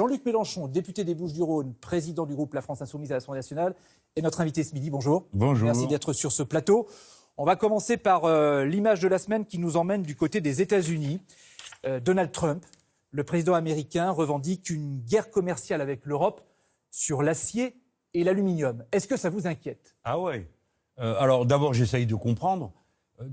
Jean-Luc Mélenchon, député des Bouches-du-Rhône, président du groupe La France Insoumise à l'Assemblée nationale, est notre invité ce midi. Bonjour. Bonjour. Merci d'être sur ce plateau. On va commencer par l'image de la semaine qui nous emmène du côté des États-Unis. Donald Trump, le président américain, revendique une guerre commerciale avec l'Europe sur l'acier et l'aluminium. Est-ce que ça vous inquiète ? Ah ouais. Alors d'abord, j'essaye de comprendre.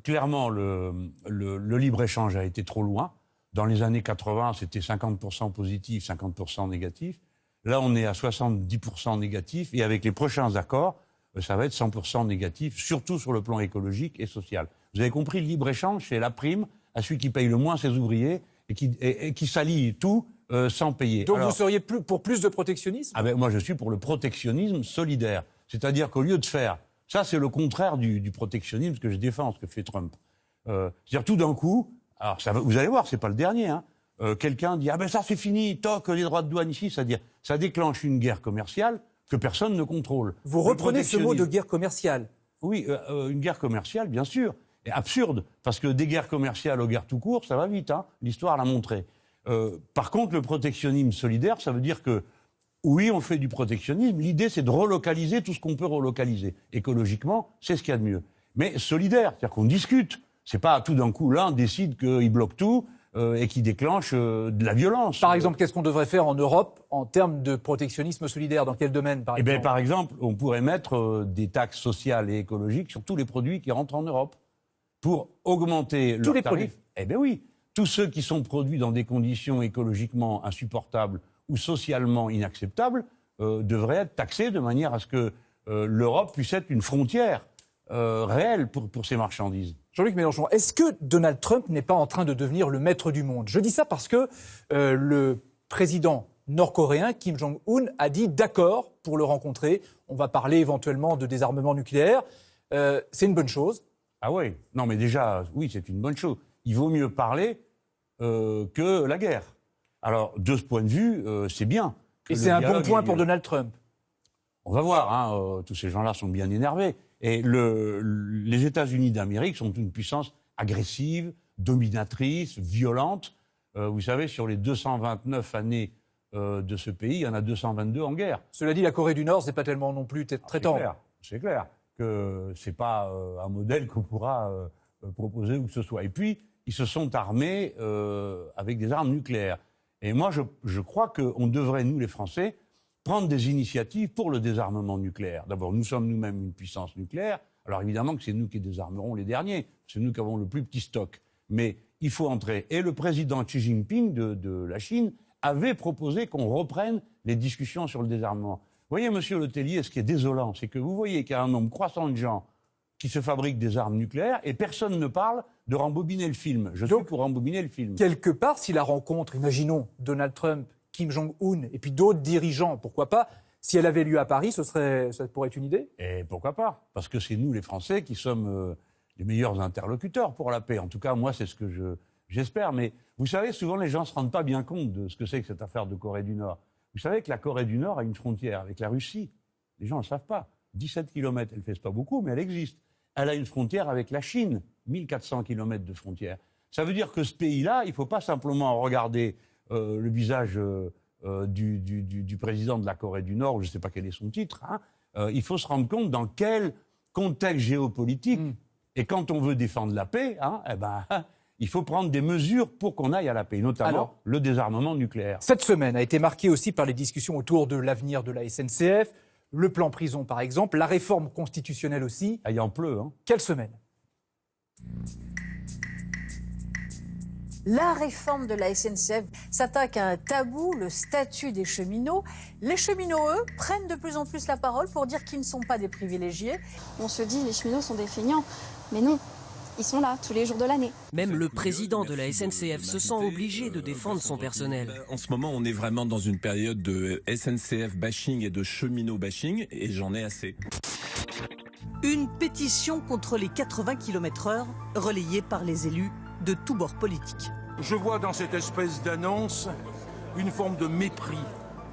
Clairement, le libre-échange a été trop loin. Dans les années 80, c'était 50% positif, 50% négatif. Là, on est à 70% négatif. Et avec les prochains accords, ça va être 100% négatif, surtout sur le plan écologique et social. Vous avez compris, le libre-échange, c'est la prime à celui qui paye le moins ses ouvriers et qui s'allie tout sans payer. Donc vous seriez pour plus de protectionnisme ? Moi, je suis pour le protectionnisme solidaire. C'est-à-dire qu'au lieu de faire... Ça, c'est le contraire du protectionnisme que je défends, ce que fait Trump. C'est-à-dire tout d'un coup... Alors, vous allez voir, c'est pas le dernier. Quelqu'un dit ça c'est fini, toc, les droits de douane ici, c'est-à-dire ça déclenche une guerre commerciale que personne ne contrôle. Vous reprenez ce mot de guerre commerciale ? Oui, une guerre commerciale, bien sûr, et absurde, parce que des guerres commerciales aux guerres tout court, ça va vite. L'histoire l'a montré. Par contre, le protectionnisme solidaire, ça veut dire que oui, on fait du protectionnisme. L'idée, c'est de relocaliser tout ce qu'on peut relocaliser. Écologiquement, c'est ce qu'il y a de mieux. Mais solidaire, c'est-à-dire qu'on discute. C'est pas tout d'un coup, l'un décide qu'il bloque tout et qu'il déclenche de la violence. Par exemple, qu'est-ce qu'on devrait faire en Europe en termes de protectionnisme solidaire ? Dans quel domaine, par exemple ? Par exemple, on pourrait mettre des taxes sociales et écologiques sur tous les produits qui rentrent en Europe pour augmenter leurs tarifs. Tous les produits ? Oui. Tous ceux qui sont produits dans des conditions écologiquement insupportables ou socialement inacceptables devraient être taxés de manière à ce que l'Europe puisse être une frontière réelle pour ces marchandises. Jean-Luc Mélenchon, est-ce que Donald Trump n'est pas en train de devenir le maître du monde ? Je dis ça parce que le président nord-coréen, Kim Jong-un, a dit d'accord pour le rencontrer. On va parler éventuellement de désarmement nucléaire. C'est une bonne chose. Ah oui, non mais déjà, oui, c'est une bonne chose. Il vaut mieux parler que la guerre. Alors, de ce point de vue, c'est bien. Et c'est un bon point pour Donald Trump. On va voir, tous ces gens-là sont bien énervés. Et les États-Unis d'Amérique sont une puissance agressive, dominatrice, violente. Vous savez, sur les 229 années de ce pays, il y en a 222 en guerre. Cela dit, la Corée du Nord, c'est pas tellement non plus très tendre. C'est clair que c'est pas un modèle qu'on pourra proposer où que ce soit. Et puis, ils se sont armés avec des armes nucléaires. Et moi, je crois qu'on devrait, nous les Français, prendre des initiatives pour le désarmement nucléaire. D'abord, nous sommes nous-mêmes une puissance nucléaire. Alors évidemment que c'est nous qui désarmerons les derniers. C'est nous qui avons le plus petit stock. Mais il faut entrer. Et le président Xi Jinping de la Chine avait proposé qu'on reprenne les discussions sur le désarmement. Vous voyez, monsieur Letellier, ce qui est désolant, c'est que vous voyez qu'il y a un nombre croissant de gens qui se fabriquent des armes nucléaires et personne ne parle de rembobiner le film. Je suis pour rembobiner le film. Quelque part, si la rencontre, imaginons, Donald Trump, Kim Jong-un et puis d'autres dirigeants, pourquoi pas, si elle avait lieu à Paris, ça pourrait être une idée ? Et pourquoi pas ? Parce que c'est nous, les Français, qui sommes les meilleurs interlocuteurs pour la paix. En tout cas, moi, c'est ce que j'espère. Mais vous savez, souvent, les gens ne se rendent pas bien compte de ce que c'est que cette affaire de Corée du Nord. Vous savez que la Corée du Nord a une frontière avec la Russie. Les gens ne le savent pas. 17 km, elle ne fait pas beaucoup, mais elle existe. Elle a une frontière avec la Chine, 1400 km de frontière. Ça veut dire que ce pays-là, il ne faut pas simplement regarder le visage du président de la Corée du Nord, je ne sais pas quel est son titre, il faut se rendre compte dans quel contexte géopolitique, et quand on veut défendre la paix, il faut prendre des mesures pour qu'on aille à la paix, notamment le désarmement nucléaire. Cette semaine a été marquée aussi par les discussions autour de l'avenir de la SNCF, le plan prison par exemple, la réforme constitutionnelle aussi. Il en pleut. Quelle semaine ? La réforme de la SNCF s'attaque à un tabou, le statut des cheminots. Les cheminots, eux, prennent de plus en plus la parole pour dire qu'ils ne sont pas des privilégiés. On se dit les cheminots sont des feignants, mais non, ils sont là tous les jours de l'année. Même le président de la SNCF se sent obligé de défendre son personnel. En ce moment, on est vraiment dans une période de SNCF bashing et de cheminot bashing, et j'en ai assez. Une pétition contre les 80 km/h relayée par les élus de tous bords politiques. Je vois dans cette espèce d'annonce une forme de mépris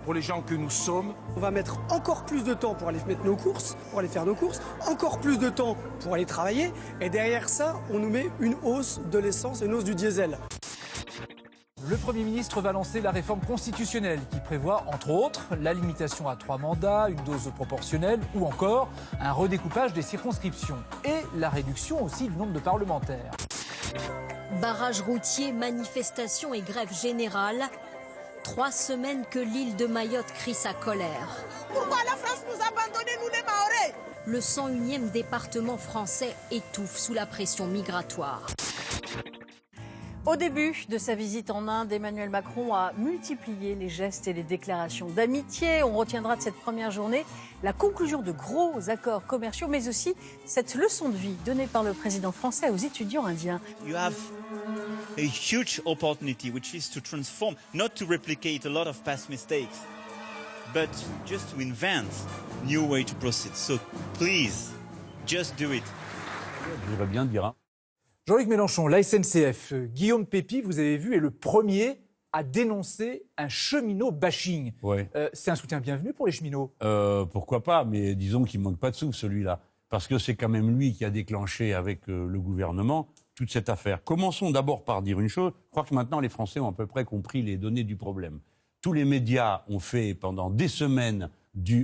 pour les gens que nous sommes. On va mettre encore plus de temps pour aller mettre nos courses, pour aller faire nos courses, encore plus de temps pour aller travailler, et derrière ça, on nous met une hausse de l'essence et une hausse du diesel. Le Premier ministre va lancer la réforme constitutionnelle qui prévoit, entre autres, la limitation à 3 mandats, une dose proportionnelle ou encore un redécoupage des circonscriptions et la réduction aussi du nombre de parlementaires. Barrages routiers, manifestations et grève générale. 3 semaines que l'île de Mayotte crie sa colère. Pourquoi la France nous abandonne, nous les Mahorais ? Le 101e département français étouffe sous la pression migratoire. Au début de sa visite en Inde, Emmanuel Macron a multiplié les gestes et les déclarations d'amitié. On retiendra de cette première journée la conclusion de gros accords commerciaux, mais aussi cette leçon de vie donnée par le président français aux étudiants indiens. You have a huge opportunity, which is to transform, not to replicate a lot of past mistakes, but just to invent new way to proceed. So please, just do it. Je voudrais bien dire, hein. Jean-Luc Mélenchon, la SNCF, Guillaume Pépi, vous avez vu, est le premier à dénoncer un cheminot bashing. Ouais. C'est un soutien bienvenu pour les cheminots. Pourquoi pas, mais disons qu'il ne manque pas de souffle, celui-là. Parce que c'est quand même lui qui a déclenché avec le gouvernement toute cette affaire. Commençons d'abord par dire une chose. Je crois que maintenant, les Français ont à peu près compris les données du problème. Tous les médias ont fait pendant des semaines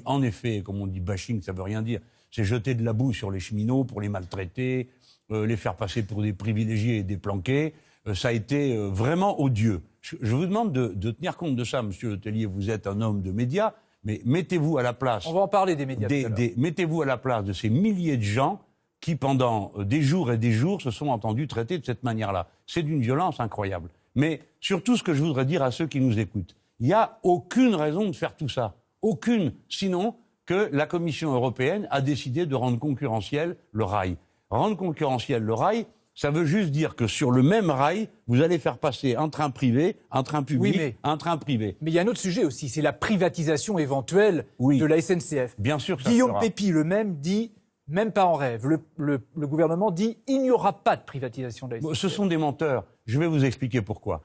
en effet, comme on dit bashing, ça ne veut rien dire. C'est jeter de la boue sur les cheminots pour les maltraiter, les faire passer pour des privilégiés et des planqués. Ça a été vraiment odieux. Je vous demande de tenir compte de ça, Monsieur Letellier. Vous êtes un homme de médias, mais mettez-vous à la place... On va en parler des médias tout à l'heure. Mettez-vous à la place de ces milliers de gens qui, pendant des jours et des jours, se sont entendus traiter de cette manière-là. C'est d'une violence incroyable. Mais surtout, ce que je voudrais dire à ceux qui nous écoutent, il n'y a aucune raison de faire tout ça. Aucune. Sinon que la Commission européenne a décidé de rendre concurrentiel le rail. Rendre concurrentiel le rail, ça veut juste dire que sur le même rail, vous allez faire passer un train privé, un train public, un train privé. Mais il y a un autre sujet aussi, c'est la privatisation éventuelle de la SNCF. Bien sûr que ça Guillaume sera. Pépi, le même, dit, même pas en rêve, le gouvernement dit il n'y aura pas de privatisation de la SNCF. Ce sont des menteurs. Je vais vous expliquer pourquoi.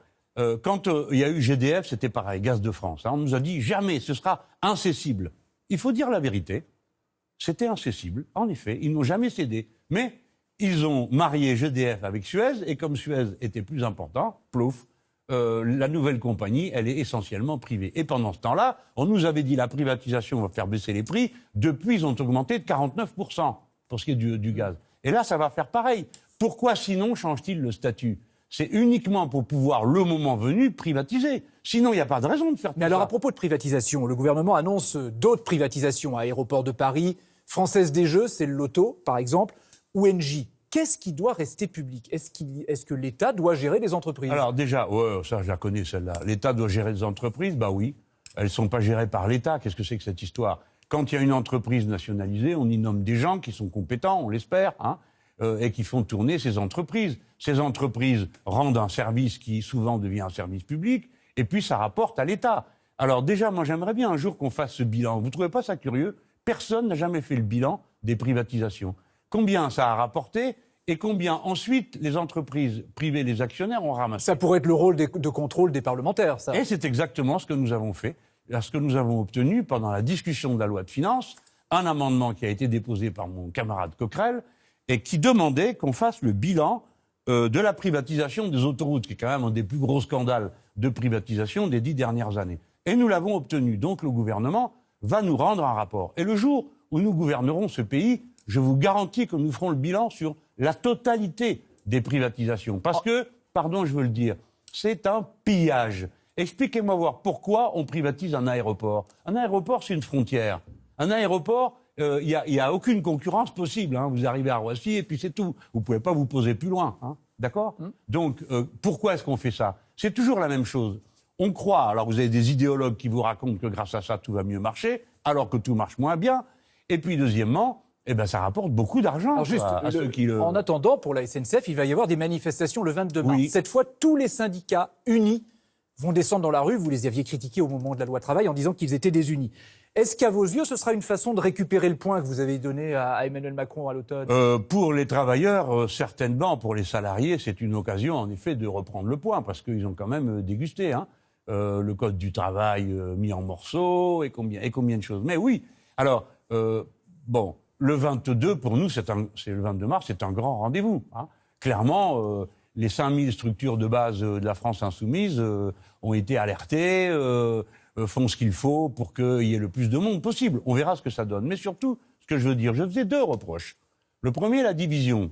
Quand il y a eu GDF, c'était pareil, Gaz de France. On nous a dit jamais, ce sera incessible. Il faut dire la vérité. C'était incessible, en effet, ils n'ont jamais cédé. Mais ils ont marié GDF avec Suez, et comme Suez était plus important, plouf, la nouvelle compagnie, elle est essentiellement privée. Et pendant ce temps-là, on nous avait dit la privatisation va faire baisser les prix. Depuis, ils ont augmenté de 49% pour ce qui est du gaz. Et là, ça va faire pareil. Pourquoi sinon change-t-il le statut ? C'est uniquement pour pouvoir, le moment venu, privatiser. Sinon, il n'y a pas de raison de faire tout ça. Mais alors, à propos de privatisation, le gouvernement annonce d'autres privatisations. Aéroports de Paris, Française des Jeux, c'est le loto, par exemple, ou Engie. Qu'est-ce qui doit rester public ? Est-ce que l'État doit gérer les entreprises ? Alors déjà, ça je la connais celle-là. L'État doit gérer les entreprises, bah oui. Elles ne sont pas gérées par l'État. Qu'est-ce que c'est que cette histoire ? Quand il y a une entreprise nationalisée, on y nomme des gens qui sont compétents, on l'espère, et qui font tourner ces entreprises. Ces entreprises rendent un service qui souvent devient un service public, et puis ça rapporte à l'État. Alors déjà, moi j'aimerais bien un jour qu'on fasse ce bilan. Vous ne trouvez pas ça curieux ? Personne n'a jamais fait le bilan des privatisations. Combien ça a rapporté et combien ensuite les entreprises privées, les actionnaires ont ramassé. Ça pourrait être le rôle de contrôle des parlementaires, ça. Et c'est exactement ce que nous avons fait. Ce que nous avons obtenu pendant la discussion de la loi de finances, un amendement qui a été déposé par mon camarade Coquerel et qui demandait qu'on fasse le bilan de la privatisation des autoroutes, qui est quand même un des plus gros scandales de privatisation des 10 dernières années. Et nous l'avons obtenu. Donc le gouvernement va nous rendre un rapport. Et le jour où nous gouvernerons ce pays, je vous garantis que nous ferons le bilan sur la totalité des privatisations. Parce que, pardon, je veux le dire, c'est un pillage. Expliquez-moi voir pourquoi on privatise un aéroport. Un aéroport, c'est une frontière. Un aéroport, il y a aucune concurrence possible. Vous arrivez à Roissy et puis c'est tout. Vous ne pouvez pas vous poser plus loin. D'accord ? Donc, pourquoi est-ce qu'on fait ça ? C'est toujours la même chose. On croit, alors vous avez des idéologues qui vous racontent que grâce à ça, tout va mieux marcher, alors que tout marche moins bien. Et puis, deuxièmement, ça rapporte beaucoup d'argent à ceux qui le... En attendant, pour la SNCF, il va y avoir des manifestations le 22 mars. Oui. Cette fois, tous les syndicats unis vont descendre dans la rue. Vous les aviez critiqués au moment de la loi travail en disant qu'ils étaient désunis. Est-ce qu'à vos yeux, ce sera une façon de récupérer le point que vous avez donné à Emmanuel Macron à l'automne ? Pour les travailleurs, certainement. Pour les salariés, c'est une occasion, en effet, de reprendre le point, parce qu'ils ont quand même dégusté le code du travail mis en morceaux et combien de choses. Mais oui, alors, le 22, pour nous, c'est le 22 mars, c'est un grand rendez-vous. Clairement, les 5000 structures de base de la France insoumise ont été alertées, font ce qu'il faut pour qu'il y ait le plus de monde possible. On verra ce que ça donne. Mais surtout, ce que je veux dire, je faisais 2 reproches. Le premier, la division.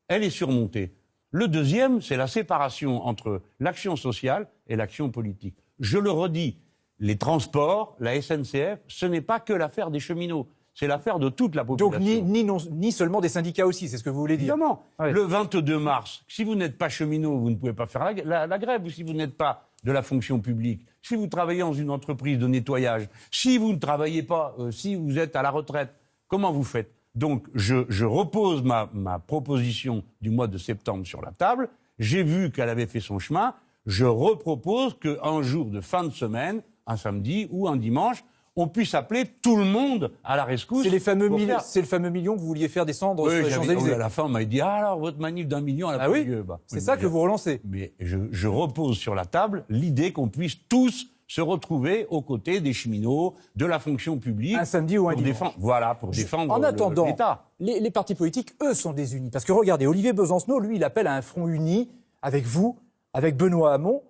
Elle est surmontée. Le deuxième, c'est la séparation entre l'action sociale et l'action politique. Je le redis, les transports, la SNCF, ce n'est pas que l'affaire des cheminots. C'est l'affaire de toute la population. Donc ni seulement des syndicats aussi, c'est ce que vous voulez dire. Évidemment. Oui. Le 22 mars, si vous n'êtes pas cheminot, vous ne pouvez pas faire la grève. Ou si vous n'êtes pas de la fonction publique, si vous travaillez dans une entreprise de nettoyage, si vous ne travaillez pas, si vous êtes à la retraite, comment vous faites? Donc je repose ma proposition du mois de septembre sur la table. J'ai vu qu'elle avait fait son chemin. Je repropose qu'un jour de fin de semaine, un samedi ou un dimanche, on puisse appeler tout le monde à la rescousse. C'est le fameux million que vous vouliez faire descendre sur les Champs-Élysées. À la fin, on m'a dit « Ah, alors, votre manif d'1 million, elle a pas eu lieu. » C'est ça que vous relancez. Mais je repose sur la table l'idée qu'on puisse tous se retrouver aux côtés des cheminots, de la fonction publique. Un samedi ou un dimanche. Pour défendre En attendant, l'État. Les partis politiques, eux, sont désunis. Parce que regardez, Olivier Besancenot, lui, il appelle à un front uni avec vous, avec Benoît Hamon.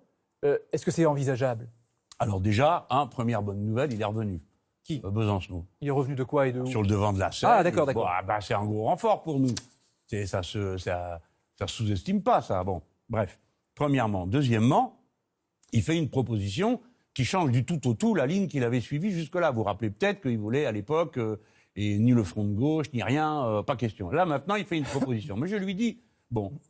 Est-ce que c'est envisageable? Alors déjà, première bonne nouvelle, il est revenu. Qui? Besancenot. Il est revenu de quoi et de où? Sur le devant de la scène. Ah, d'accord. C'est un gros renfort pour nous. Ça sous-estime pas, ça. Bon, bref. Premièrement. Deuxièmement, il fait une proposition qui change du tout au tout la ligne qu'il avait suivie jusque-là. Vous vous rappelez peut-être qu'il voulait, à l'époque, et ni le front de gauche, ni rien, pas question. Là, maintenant, il fait une proposition. Mais je lui dis,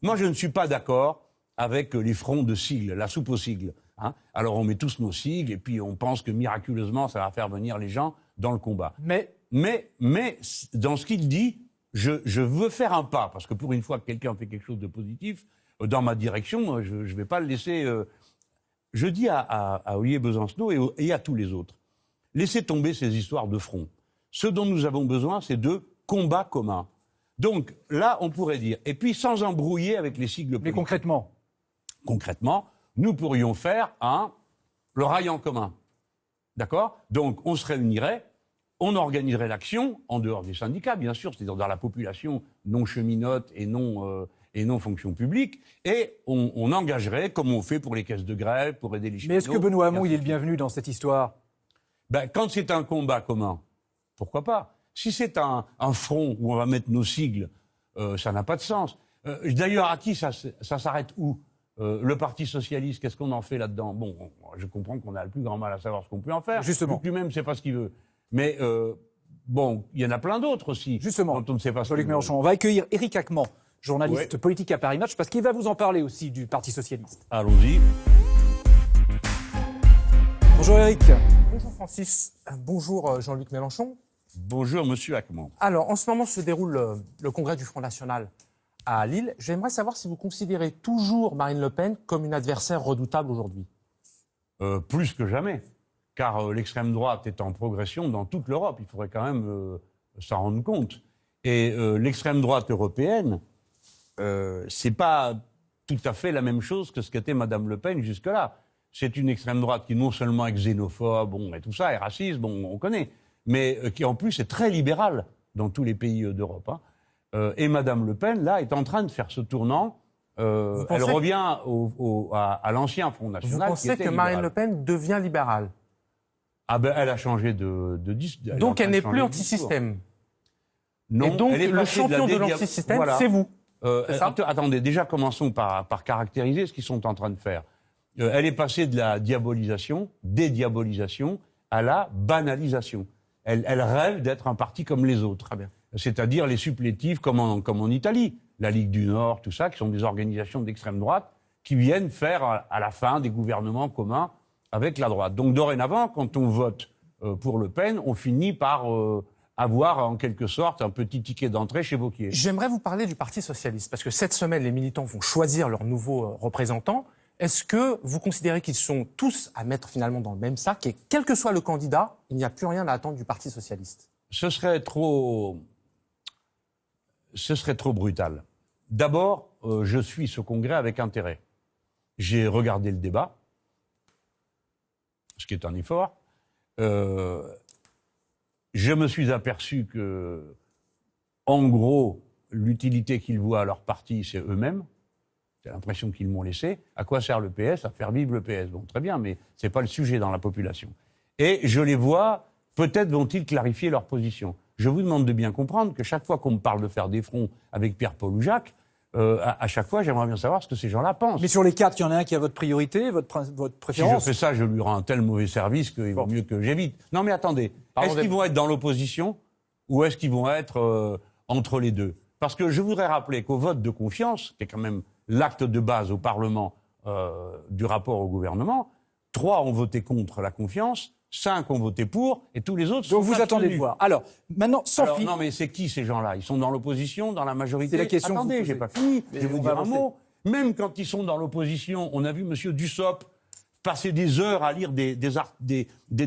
moi, je ne suis pas d'accord avec les fronts de sigles, la soupe aux sigles. Hein. Alors on met tous nos sigles et puis on pense que miraculeusement ça va faire venir les gens dans le combat. Mais dans ce qu'il dit, je veux faire un pas, parce que pour une fois que quelqu'un fait quelque chose de positif dans ma direction, je ne vais pas le laisser... Je dis à Olivier Besancenot et à tous les autres, laissez tomber ces histoires de front. Ce dont nous avons besoin, c'est de combats communs. Donc là, on pourrait dire, et puis sans embrouiller avec les sigles politiques. Mais Concrètement, nous pourrions faire le rail en commun. D'accord? Donc, on se réunirait, on organiserait l'action, en dehors des syndicats, bien sûr, c'est-à-dire dans la population non cheminote et non fonction publique, et on engagerait, comme on fait pour les caisses de grève, pour aider les cheminots. Mais est-ce que Benoît Hamon, il est le bienvenu dans cette histoire? Quand c'est un combat commun, pourquoi pas? Si c'est un front où on va mettre nos sigles, ça n'a pas de sens. D'ailleurs, à qui ça s'arrête où? Le Parti socialiste, qu'est-ce qu'on en fait là-dedans? Bon, je comprends qu'on a le plus grand mal à savoir ce qu'on peut en faire. Justement. Lui-même ne sait pas ce qu'il veut. Mais il y en a plein d'autres aussi. Justement. Dont on ne sait pas ce Jean-Luc Mélenchon, on va accueillir Éric Acquemant, journaliste politique à Paris Match, parce qu'il va vous en parler aussi du Parti socialiste. Allons-y. Bonjour Éric. Bonjour Francis. Bonjour Jean-Luc Mélenchon. Bonjour Monsieur Acquemant. Alors, en ce moment se déroule le congrès du Front National à Lille. J'aimerais savoir si vous considérez toujours Marine Le Pen comme une adversaire redoutable aujourd'hui. Plus que jamais. Car l'extrême droite est en progression dans toute l'Europe. Il faudrait quand même s'en rendre compte. Et l'extrême droite européenne, c'est pas tout à fait la même chose que ce qu'était Madame Le Pen jusque-là. C'est une extrême droite qui non seulement est xénophobe, et tout ça, est raciste, on connaît, mais qui en plus est très libérale dans tous les pays d'Europe. Et Madame Le Pen, là, est en train de faire ce tournant. Elle revient à l'ancien Front National. Vous pensez que Marine Le Pen devient libérale? Elle a changé de discours. Donc elle n'est plus anti-système. Non, et donc elle est le champion de l'anti-système, c'est vous. Attendez, déjà commençons par caractériser ce qu'ils sont en train de faire. Elle est passée de la diabolisation, dédiabolisation, à la banalisation. Elle rêve d'être un parti comme les autres. Très bien. C'est-à-dire les supplétifs comme en Italie, la Ligue du Nord, tout ça, qui sont des organisations d'extrême droite, qui viennent faire à la fin des gouvernements communs avec la droite. Donc dorénavant, quand on vote pour Le Pen, on finit par avoir en quelque sorte un petit ticket d'entrée chez Wauquiez. J'aimerais vous parler du Parti socialiste, parce que cette semaine, les militants vont choisir leur nouveau représentant. Est-ce que vous considérez qu'ils sont tous à mettre finalement dans le même sac et quel que soit le candidat, il n'y a plus rien à attendre du Parti socialiste? Ce serait trop brutal. D'abord, je suis ce congrès avec intérêt. J'ai regardé le débat, ce qui est un effort. Je me suis aperçu que, en gros, l'utilité qu'ils voient à leur parti, c'est eux-mêmes. C'est l'impression qu'ils m'ont laissé. À quoi sert le PS? À faire vivre le PS. Bon, très bien, mais c'est pas le sujet dans la population. Et je les vois, peut-être vont-ils clarifier leur position. Je vous demande de bien comprendre que chaque fois qu'on me parle de faire des fronts avec Pierre-Paul ou Jacques, à chaque fois, j'aimerais bien savoir ce que ces gens-là pensent. Mais sur les 4, il y en a un qui a votre priorité, votre préférence? Si je fais ça, je lui rends un tel mauvais service qu'il vaut mieux que j'évite. Non mais attendez, est-ce qu'ils vont être dans l'opposition ou est-ce qu'ils vont être entre les deux? Parce que je voudrais rappeler qu'au vote de confiance, qui est quand même l'acte de base au Parlement du rapport au gouvernement, 3 ont voté contre la confiance, 5 ont voté pour, et tous les autres sont abstenus. Donc vous attendez de voir. Alors, maintenant, sans non, mais c'est qui ces gens-là? Ils sont dans l'opposition, dans la majorité? C'est la question. Attendez, j'ai pas fini. Je vais vous dire un mot. Même quand ils sont dans l'opposition, on a vu M. Dussopt passer des heures à lire des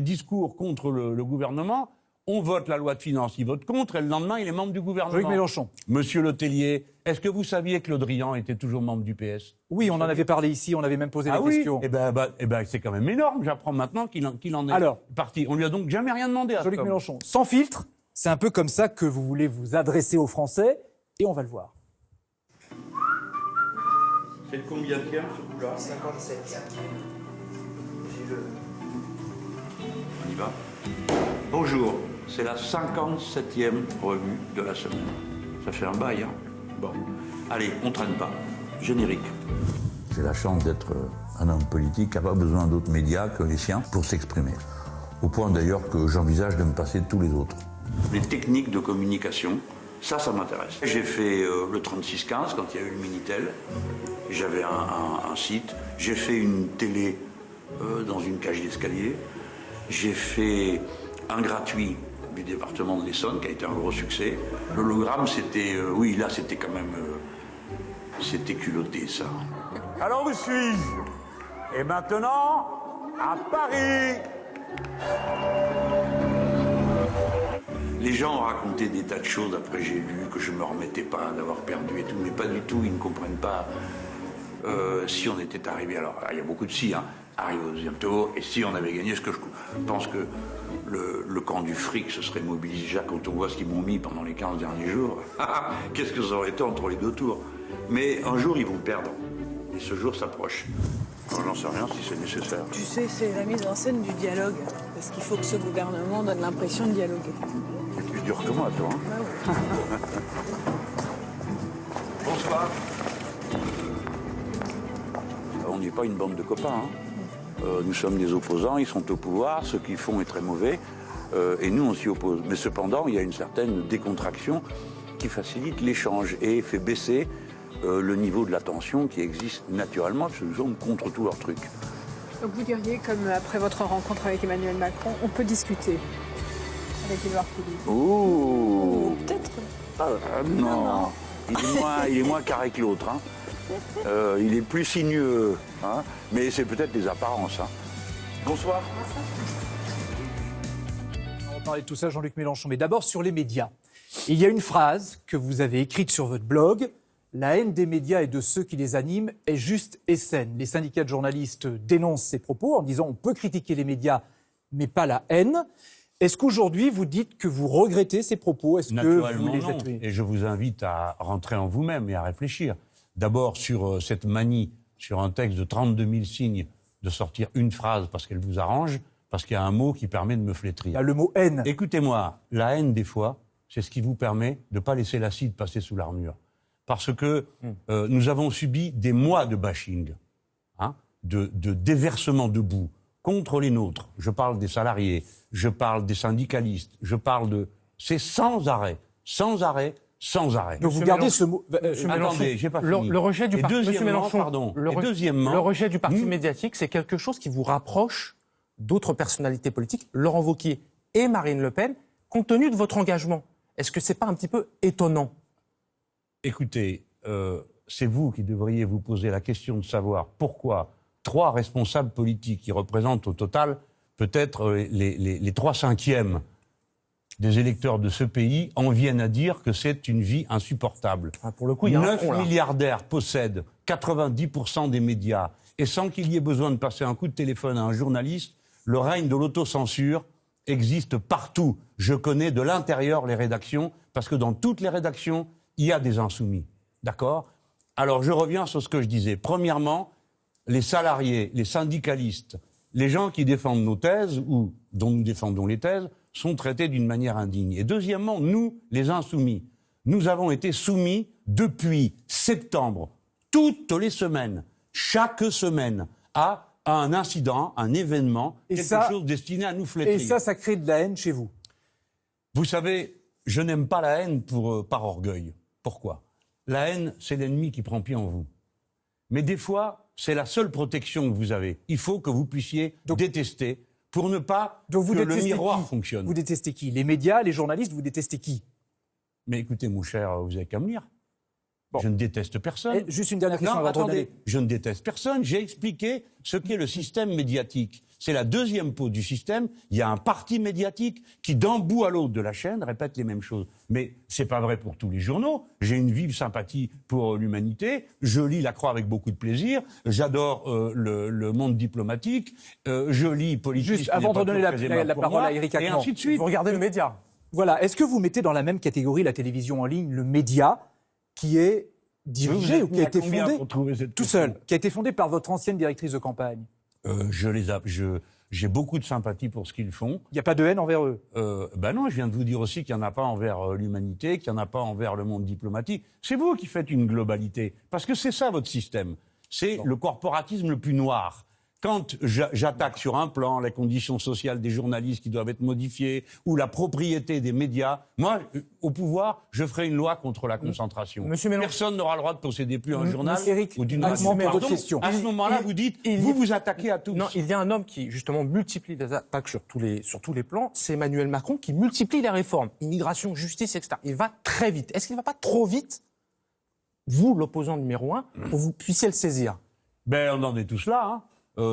discours contre le gouvernement. On vote la loi de finances, il vote contre, et le lendemain, il est membre du gouvernement. Jean-Luc Mélenchon. Monsieur Letellier, est-ce que vous saviez que Le Drian était toujours membre du PS? Oui, on en avait parlé ici, on avait même posé des questions. Eh ben, c'est quand même énorme. J'apprends maintenant qu'il en est parti. On lui a donc jamais rien demandé à Jean-Luc Mélenchon, sans filtre, c'est un peu comme ça que vous voulez vous adresser aux Français, et on va le voir. C'est le combienième ce coup-là? 57. J'ai le... On y va. Bonjour, c'est la 57e revue de la semaine. Ça fait un bail, hein? Bon. Allez, on traîne pas. Générique. J'ai la chance d'être un homme politique qui n'a pas besoin d'autres médias que les siens pour s'exprimer. Au point d'ailleurs que j'envisage de me passer de tous les autres. Les techniques de communication, ça m'intéresse. J'ai fait le 3615 quand il y a eu le Minitel. J'avais un site. J'ai fait une télé dans une cage d'escalier. J'ai fait un gratuit du département de l'Essonne qui a été un gros succès. L'hologramme, c'était... oui, là, c'était quand même... c'était culotté, ça. Alors, où suis-je? Et maintenant, à Paris. Les gens ont raconté des tas de choses. Après, j'ai lu que je me remettais pas d'avoir perdu et tout. Mais pas du tout, ils ne comprennent pas si on était arrivé... Alors, il y a beaucoup de si, hein. Arrivé au deuxième tour, et si on avait gagné, ce que je pense que le camp du fric se serait mobilisé déjà quand on voit ce qu'ils m'ont mis pendant les 15 derniers jours. Qu'est-ce que ça aurait été entre les deux tours? Mais un jour, ils vont perdre. Et ce jour s'approche. Alors, j'en sais rien si c'est nécessaire. Tu sais, c'est la mise en scène du dialogue. Parce qu'il faut que ce gouvernement donne l'impression de dialoguer. C'est plus dur que moi, toi. Hein? Bonsoir. On n'est pas une bande de copains, hein. Nous sommes des opposants, ils sont au pouvoir, ce qu'ils font est très mauvais, et nous on s'y oppose. Mais cependant, il y a une certaine décontraction qui facilite l'échange et fait baisser le niveau de la tension qui existe naturellement, parce que nous sommes contre tous leurs trucs. Donc vous diriez, comme après votre rencontre avec Emmanuel Macron, on peut discuter avec Édouard Philippe? Oh, peut-être. Non. Il est moins carré que l'autre, hein. Il est plus sinueux, hein, mais c'est peut-être des apparences. Hein. Bonsoir. On va parler de tout ça, Jean-Luc Mélenchon. Mais d'abord, sur les médias. Il y a une phrase que vous avez écrite sur votre blog. La haine des médias et de ceux qui les animent est juste et saine. Les syndicats de journalistes dénoncent ces propos en disant on peut critiquer les médias, mais pas la haine. Est-ce qu'aujourd'hui, vous dites que vous regrettez ces propos? Est-ce que vous les êtes... Et je vous invite à rentrer en vous-même et à réfléchir. D'abord sur cette manie, sur un texte de 32 000 signes, de sortir une phrase parce qu'elle vous arrange, parce qu'il y a un mot qui permet de me flétrir. Il y a le mot haine. Écoutez-moi, la haine, des fois, c'est ce qui vous permet de ne pas laisser l'acide passer sous l'armure. Parce que nous avons subi des mois de bashing, hein, de déversement de boue contre les nôtres. Je parle des salariés, je parle des syndicalistes, je parle de... C'est sans arrêt, sans arrêt, sans arrêt. Donc vous gardez ce mot... Attendez, j'ai pas fini. Le rejet du parti... Monsieur Mélenchon, pardon. Le rejet du parti médiatique, c'est quelque chose qui vous rapproche d'autres personnalités politiques, Laurent Wauquiez et Marine Le Pen, compte tenu de votre engagement. Est-ce que c'est pas un petit peu étonnant? Écoutez, c'est vous qui devriez vous poser la question de savoir pourquoi 3 responsables politiques qui représentent au total peut-être les 3/5 des électeurs de ce pays en viennent à dire que c'est une vie insupportable. Pour le coup, il y a 9 milliardaires possèdent 90% des médias. Et sans qu'il y ait besoin de passer un coup de téléphone à un journaliste, le règne de l'autocensure existe partout. Je connais de l'intérieur les rédactions, parce que dans toutes les rédactions, il y a des insoumis. D'accord ? Alors, je reviens sur ce que je disais. Premièrement, les salariés, les syndicalistes, les gens qui défendent nos thèses ou dont nous défendons les thèses sont traités d'une manière indigne. Et deuxièmement, nous, les insoumis, nous avons été soumis depuis septembre, toutes les semaines, chaque semaine, à un incident, un événement, quelque chose destiné à nous flétrir. Et ça crée de la haine chez vous. Vous savez, je n'aime pas la haine par orgueil. Pourquoi ? La haine, c'est l'ennemi qui prend pied en vous. Mais des fois, c'est la seule protection que vous avez. Il faut que vous puissiez détester pour ne pas que le miroir fonctionne. Vous détestez qui ? Les médias, les journalistes, vous détestez qui ? Mais écoutez, mon cher, vous avez qu'à me lire. Je ne déteste personne. Juste une dernière question. Non, attendez, je ne déteste personne. J'ai expliqué ce qu'est le système médiatique. C'est la deuxième peau du système. Il y a un parti médiatique qui, d'un bout à l'autre de la chaîne, répète les mêmes choses. Mais c'est pas vrai pour tous les journaux. J'ai une vive sympathie pour l'humanité. Je lis La Croix avec beaucoup de plaisir. J'adore le monde diplomatique. Je lis Politique. Juste avant de donner la parole à Éric Quatennens, et ainsi de suite. Vous regardez le média. Voilà. Est-ce que vous mettez dans la même catégorie la télévision en ligne, le média, qui est dirigé ou qui a été fondé tout seul, qui a été fondé par votre ancienne directrice de campagne? J'ai beaucoup de sympathie pour ce qu'ils font. Il n'y a pas de haine envers eux? Non, je viens de vous dire aussi qu'il n'y en a pas envers l'humanité, qu'il n'y en a pas envers le monde diplomatique. C'est vous qui faites une globalité. Parce que c'est ça votre système. C'est le corporatisme le plus noir. Quand j'attaque sur un plan les conditions sociales des journalistes qui doivent être modifiées ou la propriété des médias, moi, au pouvoir, je ferai une loi contre la concentration. Personne n'aura le droit de posséder plus un journal ou d'une radio. À ce moment-là, vous dites, vous attaquez à tous. Non, il y a un homme qui, justement, multiplie les attaques sur tous les plans. C'est Emmanuel Macron qui multiplie les réformes. Immigration, justice, etc. Il va très vite. Est-ce qu'il ne va pas trop vite, vous, l'opposant numéro 1, pour que vous puissiez le saisir? On en est tous là, hein.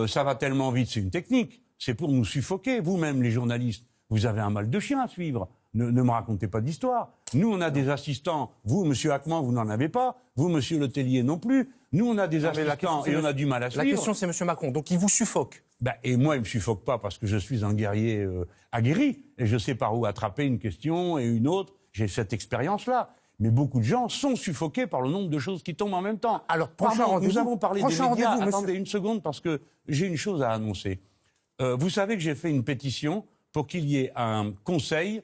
Ça va tellement vite, c'est une technique. C'est pour nous suffoquer. Vous-même, les journalistes, vous avez un mal de chien à suivre. Ne me racontez pas d'histoire. Nous, on a des assistants. Vous, monsieur Hackman, vous n'en avez pas. Vous, monsieur Letellier, non plus. Nous, on a des assistants et on a du mal à suivre. La question, c'est monsieur Macron. Donc, il vous suffoque. Et moi, il ne me suffoque pas parce que je suis un guerrier aguerri. Et je sais par où attraper une question et une autre. J'ai cette expérience-là. Mais beaucoup de gens sont suffoqués par le nombre de choses qui tombent en même temps. Alors, nous avons parlé des médias. Attendez une seconde, parce que j'ai une chose à annoncer. Vous savez que j'ai fait une pétition pour qu'il y ait un conseil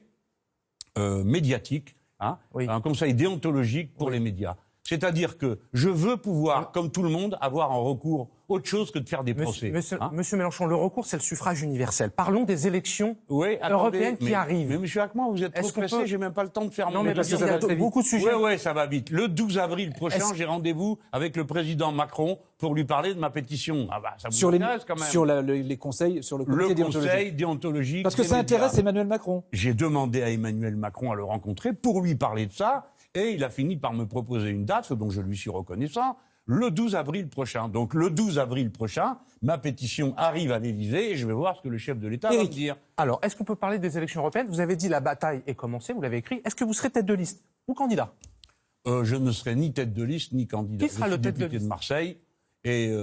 médiatique, un conseil déontologique pour les médias. C'est-à-dire que je veux pouvoir, comme tout le monde, avoir un recours autre chose que de faire des procès. Monsieur Mélenchon, le recours, c'est le suffrage universel. Parlons des élections européennes qui arrivent. Mais monsieur Hackman, vous êtes trop pressé, j'ai même pas le temps de faire mon... Non, mais parce que ça va très beaucoup de sujets. Oui, ça va vite. Le 12 avril prochain, j'ai rendez-vous avec le président Macron pour lui parler de ma pétition. Ça vous intéresse quand même. Sur les conseils, sur le comité conseil déontologique. Parce que ça intéresse Emmanuel Macron. J'ai demandé à Emmanuel Macron à le rencontrer pour lui parler de ça, et il a fini par me proposer une date, ce dont je lui suis reconnaissant, le 12 avril prochain. Donc le 12 avril prochain, ma pétition arrive à l'Élysée et je vais voir ce que le chef de l'État va me dire. Alors, est-ce qu'on peut parler des élections européennes? Vous avez dit la bataille est commencée, vous l'avez écrit. Est-ce que vous serez tête de liste ou candidat? Je ne serai ni tête de liste ni candidat. Qui sera le tête de liste? De Marseille. Et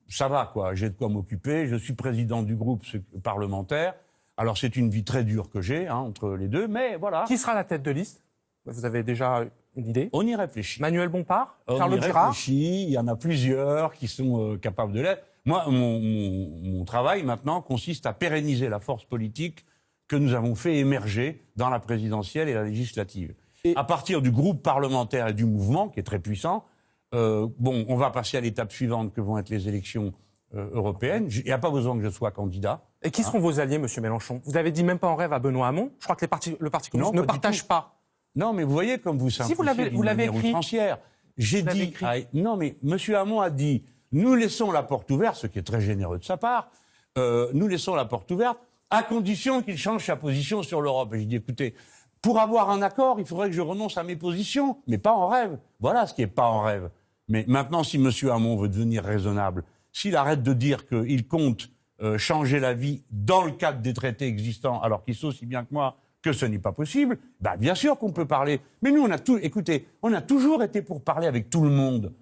ça va quoi. J'ai de quoi m'occuper. Je suis président du groupe parlementaire. Alors c'est une vie très dure que j'ai entre les deux, mais voilà. Qui sera la tête de liste? Vous avez déjà une idée? On y réfléchit. Manuel Bompard? Charlotte Girard? On y réfléchit. Il y en a plusieurs qui sont capables de l'être. Moi, mon travail maintenant consiste à pérenniser la force politique que nous avons fait émerger dans la présidentielle et la législative. À partir du groupe parlementaire et du mouvement, qui est très puissant, on va passer à l'étape suivante que vont être les élections européennes. Il n'y a pas besoin que je sois candidat. Et qui seront vos alliés, monsieur Mélenchon? Vous avez dit même pas en rêve à Benoît Hamon. Je crois que le Parti communiste ne partage pas. Non, mais vous voyez comme vous simplifiez vous l'avez écrit. Outrancière. J'ai dit... non, mais M. Hamon a dit, nous laissons la porte ouverte, ce qui est très généreux de sa part, nous laissons la porte ouverte, à condition qu'il change sa position sur l'Europe. Et j'ai dit, écoutez, pour avoir un accord, il faudrait que je renonce à mes positions, mais pas en rêve. Voilà ce qui n'est pas en rêve. Mais maintenant, si M. Hamon veut devenir raisonnable, s'il arrête de dire qu'il compte changer la vie dans le cadre des traités existants, alors qu'il sait aussi bien que moi que ce n'est pas possible, bien sûr qu'on peut parler. Mais nous, on a toujours été pour parler avec tout le monde.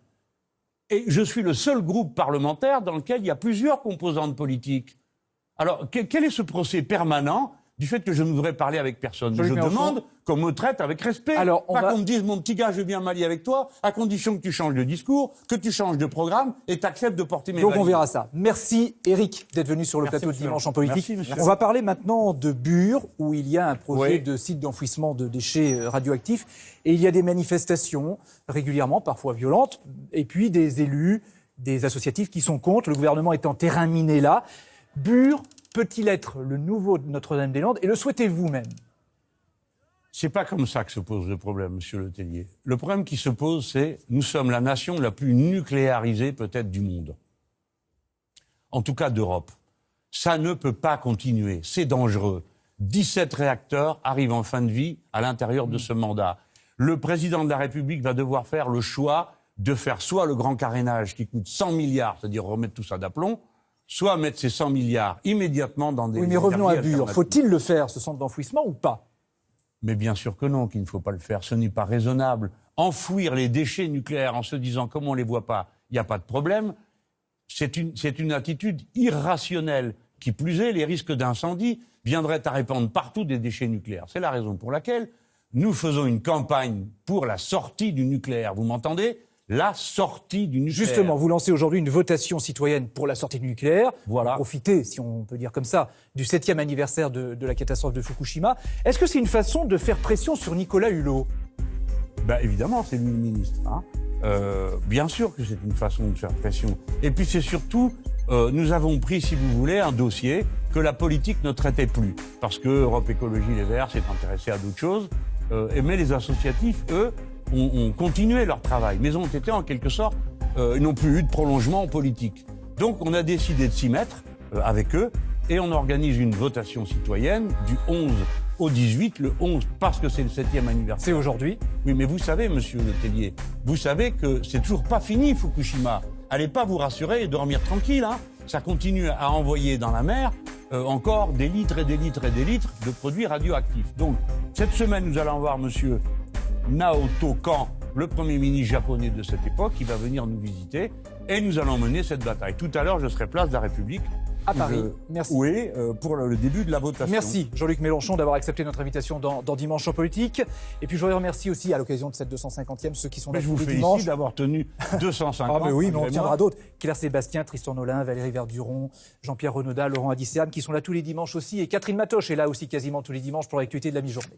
Et je suis le seul groupe parlementaire dans lequel il y a plusieurs composantes politiques. Alors, quel est ce procès permanent du fait que je ne voudrais parler avec personne. Je demande qu'on me traite avec respect. Alors, pas qu'on me dise, mon petit gars, je vais bien m'allier avec toi, à condition que tu changes de discours, que tu changes de programme et t'acceptes de porter mes Donc valises. on verra ça. Merci Éric d'être venu sur le plateau de Dimanche en politique. Merci, monsieur. On va parler maintenant de Bure, où il y a un projet de site d'enfouissement de déchets radioactifs. Et il y a des manifestations régulièrement, parfois violentes, et puis des élus, des associatifs qui sont contre. Le gouvernement est en terrain miné là. Bure peut-il être le nouveau Notre-Dame-des-Landes et le souhaitez-vous même? C'est pas comme ça que se pose le problème, monsieur Le Tellier. Le problème qui se pose, c'est nous sommes la nation la plus nucléarisée peut-être du monde. En tout cas d'Europe. Ça ne peut pas continuer. C'est dangereux. 17 réacteurs arrivent en fin de vie à l'intérieur de ce mandat. Le président de la République va devoir faire le choix de faire soit le grand carénage qui coûte 100 milliards, c'est-à-dire remettre tout ça d'aplomb, soit mettre ces 100 milliards immédiatement dans des... Oui, mais revenons à Bure. Faut-il le faire, ce centre d'enfouissement, ou pas? Mais bien sûr que non, qu'il ne faut pas le faire. Ce n'est pas raisonnable. Enfouir les déchets nucléaires en se disant, comme on ne les voit pas, il n'y a pas de problème, c'est une attitude irrationnelle. Qui plus est, les risques d'incendie viendraient à répandre partout des déchets nucléaires. C'est la raison pour laquelle nous faisons une campagne pour la sortie du nucléaire. Vous m'entendez ? La sortie du nucléaire. Justement, vous lancez aujourd'hui une votation citoyenne pour la sortie du nucléaire. Voilà. Profitez, si on peut dire comme ça, du 7e anniversaire de la catastrophe de Fukushima. Est-ce que c'est une façon de faire pression sur Nicolas Hulot? Évidemment, c'est lui le ministre. Bien sûr que c'est une façon de faire pression. Et puis c'est surtout, nous avons pris, si vous voulez, un dossier que la politique ne traitait plus. Parce que Europe Écologie Les Verts s'est intéressé à d'autres choses. Mais les associatifs, eux, ont continué leur travail, mais ont été en quelque sorte, ils n'ont plus eu de prolongement politique. Donc on a décidé de s'y mettre avec eux et on organise une votation citoyenne du 11 au 18, le 11 parce que c'est le 7e anniversaire. C'est aujourd'hui. Oui, mais vous savez, monsieur Le Tellier, vous savez que c'est toujours pas fini Fukushima. Allez pas vous rassurer et dormir tranquille, hein. Ça continue à envoyer dans la mer encore des litres et des litres et des litres de produits radioactifs. Donc cette semaine, nous allons voir monsieur Naoto Kan, le Premier ministre japonais de cette époque, qui va venir nous visiter et nous allons mener cette bataille. Tout à l'heure, je serai place de la République. À Paris. Merci. Oui, pour le début de la votation. Merci Jean-Luc Mélenchon d'avoir accepté notre invitation dans Dimanche en politique. Et puis je voudrais remercier aussi à l'occasion de cette 250e ceux qui sont là tous les dimanches. Je vous félicite d'avoir tenu 250. Ah mais oui, mais on tiendra d'autres. Claire Sébastien, Tristan Nolin, Valérie Verduron, Jean-Pierre Renaudat, Laurent Adisserne qui sont là tous les dimanches aussi. Et Catherine Matoche est là aussi quasiment tous les dimanches pour l'actualité de la mi-journée.